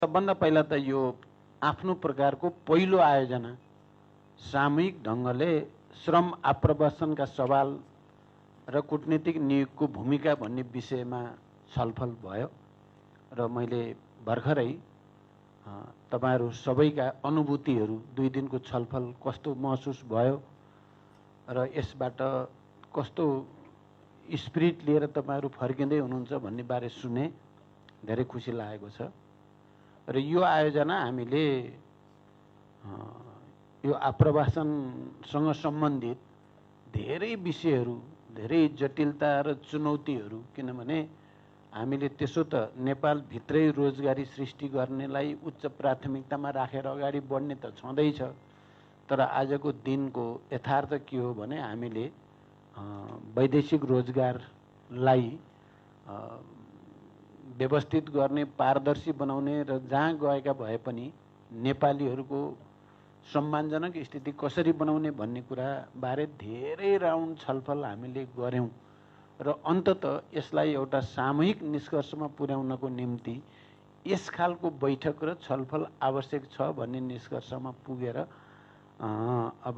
सबभन्दा पहिला त यो आफ्नो प्रकारको पहिलो आयोजना सामूहिक ढङ्गले श्रम आप्रवासनका सवाल र कूटनीतिक नियोगको भूमिका भन्ने विषयमा छलफल भयो र मैले भर्खरै तपाईहरु सबैका अनुभूतिहरू 2 दिनको छलफल कस्तो महसुस भयो र यसबाट कस्तो स्पिरिट लिएर तपाईहरु फर्किँदै हुनुहुन्छ भन्ने बारे सुने धेरै खुसी लागेको छ र यो आयोजना हामीले यो आप्रवासनसँग सम्बन्धित धेरै विषयहरू धेरै जटिलता र चुनौतीहरू किनभने हामीले त्यसो त नेपाल भित्रै रोजगारी सृष्टि गर्नेलाई उच्च प्राथमिकतामा राखेर अगाडि बढ्ने त छँदैछ तर आजको दिनको यथार्थ के हो भने हामीले वैदेशिक रोजगारलाई व्यवस्थित गर्ने पारदर्शी बनाउने र जहाँ गएका भए पनि नेपालीहरूको सम्मानजनक स्थिति कसरी बनाउने भन्ने कुरा बारे धेरै राउन्ड छलफल हामीले गर्यौं र अन्ततः यसलाई एउटा सामूहिक निष्कर्षमा पुर्याउनको निम्ति यस खालको बैठक र छलफल आवश्यक छ भन्ने निष्कर्षमा पुगेर अब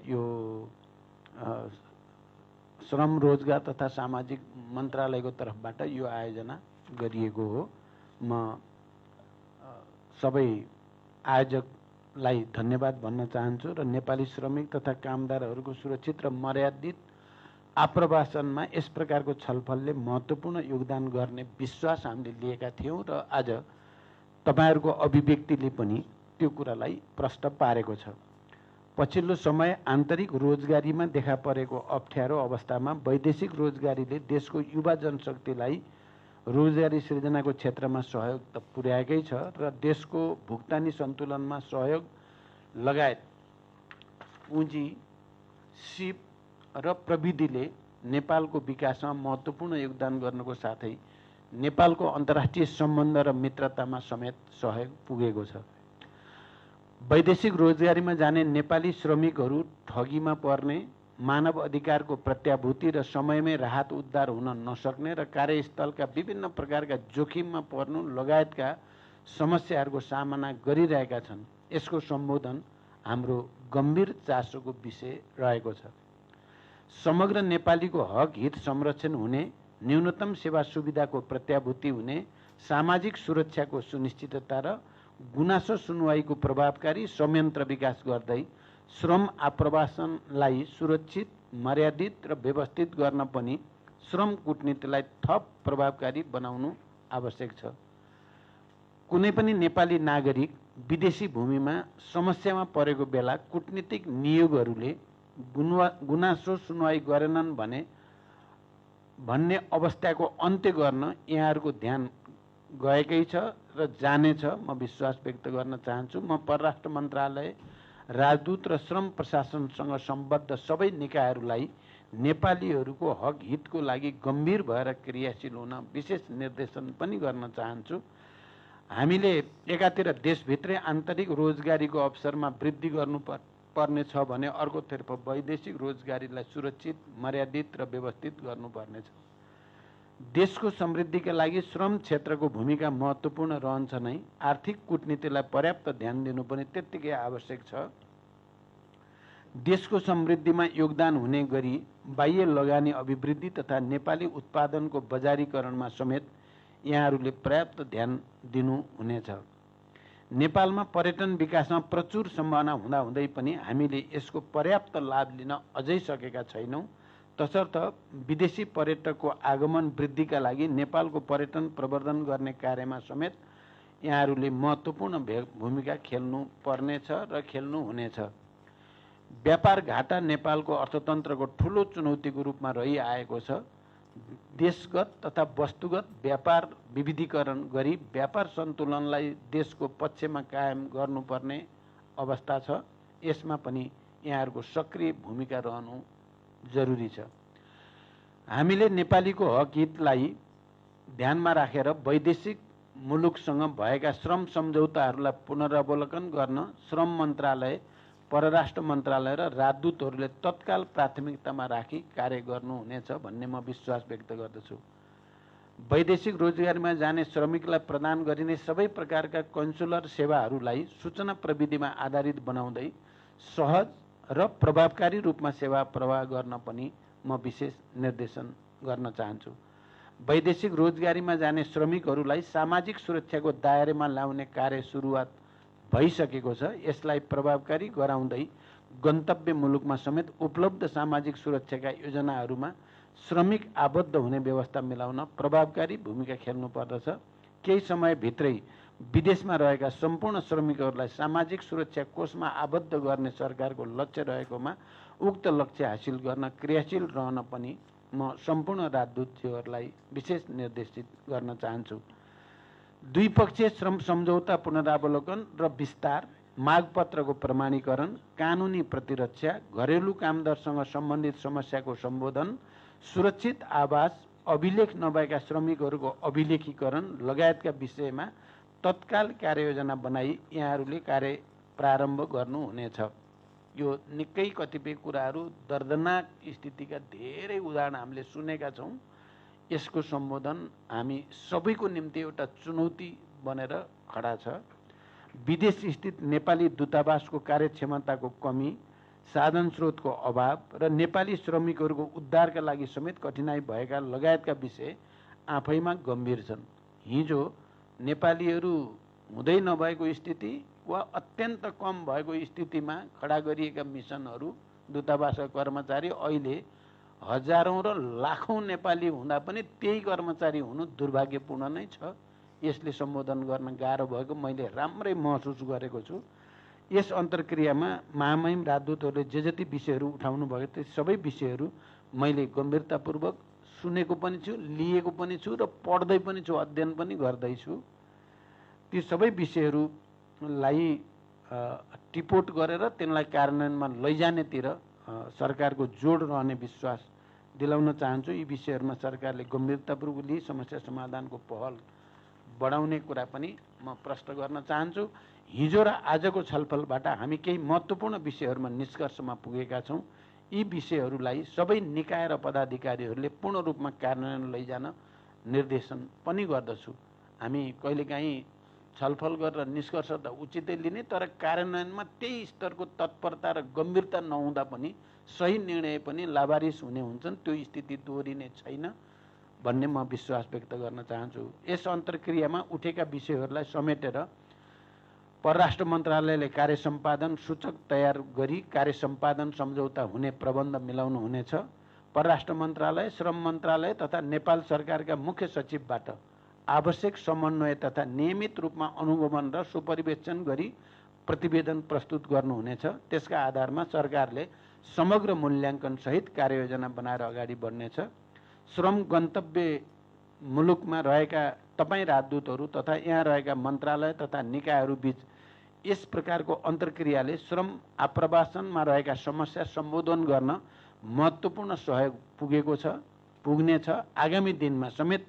यो श्रम रोजगार तथा सामाजिक मन्त्रालयको तर्फबाट यो आयोजना गरिएको हो। म सबै आयोजकलाई धन्यवाद भन्न चाहन्छु र नेपाली श्रमिक तथा कामदारहरूको सुरक्षित र मर्यादित आप्रवासनमा यस प्रकारको छलफलले महत्त्वपूर्ण योगदान गर्ने विश्वास हामीले लिएका थियौं र आज तपाईहरुको अभिव्यक्तिले पनि त्यो कुरालाई प्रष्ट पारेको छ। पछिल्लो समय आन्तरिक रोजगारीमा देखा परेको अप्ठ्यारो अवस्थामा वैदेशिक रोजगारीले देशको युवा जनशक्तिलाई रोजगारी सृजनाको क्षेत्रमा सहयोग त पुर्याएकै छ र देशको भुक्तानी सन्तुलनमा सहयोग लगायत पुँजी सिप र प्रविधिले नेपालको विकासमा महत्त्वपूर्ण योगदान गर्नको साथै नेपालको अन्तर्राष्ट्रिय सम्बन्ध र मित्रतामा समेत सहयोग पुगेको छ। वैदेशिक रोजगारीमा जाने नेपाली श्रमिकहरू ठगीमा पर्ने, मानव अधिकारको प्रत्याभूति र समयमै राहत उद्धार हुन नसक्ने र कार्यस्थलका विभिन्न प्रकारका जोखिममा पर्नु लगायतका समस्याहरूको सामना गरिरहेका छन्। यसको सम्बोधन हाम्रो गम्भीर चासोको विषय रहेको छ। समग्र नेपालीको हक हित संरक्षण हुने, न्यूनतम सेवा सुविधाको प्रत्याभूति हुने, सामाजिक सुरक्षाको सुनिश्चितता र गुनासो सुनवाईको प्रभावकारी संयन्त्र विकास गर्दै श्रम आप्रवासनलाई सुरक्षित, मर्यादित र व्यवस्थित गर्न पनि श्रम कूटनीतिलाई थप प्रभावकारी बनाउनु आवश्यक छ। कुनै पनि नेपाली नागरिक विदेशी भूमिमा समस्यामा परेको बेला कूटनीतिक नियोगहरूले गुनासो सुनवाई गरेनन् भन्ने अवस्थाको अन्त्य गर्न यहाँहरूको ध्यान गएकै छ र जानेछ म विश्वास व्यक्त गर्न चाहन्छु। म परराष्ट्र मन्त्रालय, राजदूत र श्रम प्रशासनसँग सम्बद्ध सबै निकायहरूलाई नेपालीहरूको हक हितको लागि गम्भीर भएर क्रियाशील हुन विशेष निर्देशन पनि गर्न चाहन्छु। हामीले एकातिर देशभित्रै आन्तरिक रोजगारीको अवसरमा वृद्धि गर्नुपर्नेछ भने अर्कोतर्फ वैदेशिक रोजगारीलाई सुरक्षित, मर्यादित र व्यवस्थित गर्नुपर्नेछ। देशको समृद्धिका लागि श्रम क्षेत्रको भूमिका महत्त्वपूर्ण रहन्छ नै, आर्थिक कूटनीतिलाई पर्याप्त ध्यान दिनु पनि त्यत्तिकै आवश्यक छ। देशको समृद्धिमा योगदान हुने गरी बाह्य लगानी अभिवृद्धि तथा नेपाली उत्पादनको बजारीकरणमा समेत यहाँहरूले पर्याप्त ध्यान दिनु हुनेछ। नेपालमा पर्यटन विकासमा प्रचुर सम्भावना हुँदाहुँदै पनि हामीले यसको पर्याप्त लाभ लिन अझै सकेका छैनौं। तसर्थ विदेशी पर्यटकको आगमन वृद्धिका लागि नेपालको पर्यटन प्रवर्धन गर्ने कार्यमा समेत यहाँहरूले महत्त्वपूर्ण भूमिका खेल्नु पर्नेछ र खेल्नु हुनेछ। व्यापार घाटा नेपालको अर्थतन्त्रको ठूलो चुनौतीको रूपमा रहिआएको छ। देशगत तथा वस्तुगत व्यापार विविधीकरण गरी व्यापार सन्तुलनलाई देशको पक्षमा कायम गर्नुपर्ने अवस्था छ। यसमा पनि यहाँहरूको सक्रिय भूमिका रहनु जरुरी छ। हामीले नेपालीको हक हितलाई ध्यानमा राखेर वैदेशिक मुलुकसँग भएका श्रम सम्झौताहरूलाई पुनरावलोकन गर्न श्रम मन्त्रालय, परराष्ट्र मन्त्रालय र राजदूतहरूले तत्काल प्राथमिकतामा राखी कार्य गर्नुहुनेछ भन्ने म विश्वास व्यक्त गर्दछु। वैदेशिक रोजगारीमा जाने श्रमिकलाई प्रदान गरिने सबै प्रकारका कन्सुलर सेवाहरूलाई सूचना प्रविधिमा आधारित बनाउँदै सहज र प्रभावकारी रूपमा सेवा प्रवाह गर्न पनि म विशेष निर्देशन गर्न चाहन्छु। वैदेशिक रोजगारीमा जाने श्रमिकहरूलाई सामाजिक सुरक्षाको दायरामा ल्याउने कार्य सुरुवात भइसकेको छ। यसलाई प्रभावकारी गराउँदै गन्तव्य मुलुकमा समेत उपलब्ध सामाजिक सुरक्षाका योजनाहरूमा श्रमिक आबद्ध हुने व्यवस्था मिलाउन प्रभावकारी भूमिका खेल्नु पर्दछ। केही समयभित्रै विदेशमा रहेका सम्पूर्ण श्रमिकहरूलाई सामाजिक सुरक्षा कोषमा आबद्ध गर्ने सरकारको लक्ष्य रहेकोमा उक्त लक्ष्य हासिल गर्न क्रियाशील रहन पनि म सम्पूर्ण राजदूतज्यूहरूलाई विशेष निर्देशित गर्न चाहन्छु। द्विपक्षीय श्रम सम्झौता पुनरावलोकन र विस्तार, मागपत्रको प्रमाणीकरण, कानुनी प्रतिरक्षा, घरेलु कामदारसँग सम्बन्धित समस्याको सम्बोधन, सुरक्षित आवास, अभिलेख नभएका श्रमिकहरूको अभिलेखीकरण लगायतका विषयमा तत्काल कार्ययोजना बनाई यहाँहरूले कार्य प्रारम्भ गर्नुहुनेछ। यो निकै कतिपय कुराहरू दर्दनाक स्थितिका धेरै उदाहरण हामीले सुनेका छौँ। यसको सम्बोधन हामी सबैको निम्ति एउटा चुनौती बनेर खडा छ। विदेश स्थित नेपाली दूतावासको कार्यक्षमताको कमी, साधन स्रोतको अभाव र नेपाली श्रमिकहरूको उद्धारका लागि समेत कठिनाई भएका लगायतका विषय आफैमा गम्भीर छन्। हिजो नेपालीहरू हुँदै नभएको स्थिति वा अत्यन्त कम भएको स्थितिमा खडा गरिएका मिसनहरू, दूतावासका कर्मचारी अहिले हजारौं र लाखौं नेपाली हुँदा पनि त्यही कर्मचारी हुनु दुर्भाग्यपूर्ण नै छ। यसले सम्बोधन गर्न गाह्रो भएको मैले राम्रै महसुस गरेको छु। यस अन्तर्क्रियामा महामहिम राजदूतहरूले जे जति विषयहरू उठाउनु भयो त्यो सबै विषयहरू मैले गम्भीरतापूर्वक सुनेको पनि छु, लिएको पनि छु र पढ्दै पनि छु, अध्ययन पनि गर्दैछु। ती सबै विषयहरूलाई टिपोट गरेर तिनलाई कार्यान्वयनमा लैजानेतिर सरकारको जोड रहने विश्वास दिलाउन चाहन्छु। यी विषयहरूमा सरकारले गम्भीरतापूर्वक लिई समस्या समाधानको पहल बढाउने कुरा पनि म प्रश्न गर्न चाहन्छु। हिजो र आजको छलफलबाट हामी केही महत्त्वपूर्ण विषयहरूमा निष्कर्षमा पुगेका छौँ। यी विषयहरूलाई सबै निकाय र पदाधिकारीहरूले पूर्ण रूपमा कार्यान्वयन लैजान निर्देशन पनि गर्दछु। हामी कहिलेकाहीँ छलफल गरेर निष्कर्ष त उचितै लिने, तर कार्यान्वयनमा त्यही स्तरको तत्परता र गम्भीरता नहुँदा पनि सही निर्णय पनि लावारिस हुने हुन्छन्। त्यो स्थिति दोहोरिने छैन भन्ने म विश्वास व्यक्त गर्न चाहन्छु। यस अन्तर्क्रियामा उठेका विषयहरूलाई समेटेर परराष्ट्र मन्त्रालयले कार्य सम्पादन सूचक तयार गरी कार्य सम्पादन सम्झौता हुने प्रबन्ध मिलाउनु हुनेछ। परराष्ट्र मन्त्रालय, श्रम मन्त्रालय तथा नेपाल सरकारका मुख्य सचिवबाट आवश्यक समन्वय तथा नियमित रूपमा अनुगमन र सुपरिवेक्षण गरी प्रतिवेदन प्रस्तुत गर्नुहुनेछ। त्यसका आधारमा सरकारले समग्र मूल्याङ्कन सहित कार्ययोजना बनाएर अगाडि बढ्नेछ। श्रम गन्तव्य मुलुकमा रहेका तपाईँ राजदूतहरू तथा यहाँ रहेका मन्त्रालय तथा निकायहरू बीच यस प्रकारको अन्तर्क्रियाले श्रम आप्रवासनमा रहेका समस्या सम्बोधन गर्न महत्त्वपूर्ण सहयोग पुगेको छ, पुग्नेछ। आगामी दिनमा समेत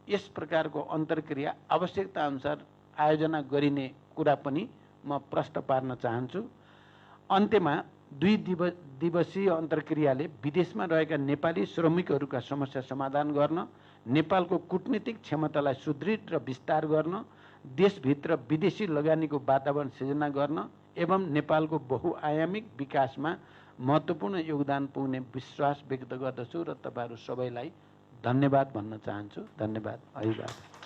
यस प्रकारको अन्तर्क्रिया आवश्यकता अनुसार आयोजना गरिने कुरा पनि म प्रश्न पार्न चाहन्छु। अन्त्यमा 2 दिवसीय अन्तर्क्रियाले विदेशमा रहेका नेपाली श्रमिकहरूका समस्या समाधान गर्न, नेपालको कूटनीतिक क्षमतालाई सुदृढ र विस्तार गर्न, देशभित्र विदेशी लगानीको वातावरण सिर्जना गर्न एवं नेपालको बहुआयामिक विकासमा महत्त्वपूर्ण योगदान पुग्ने विश्वास व्यक्त गर्दछु र तपाईहरू सबैलाई धन्यवाद भन्न चाहन्छु। धन्यवाद। अभिवादन।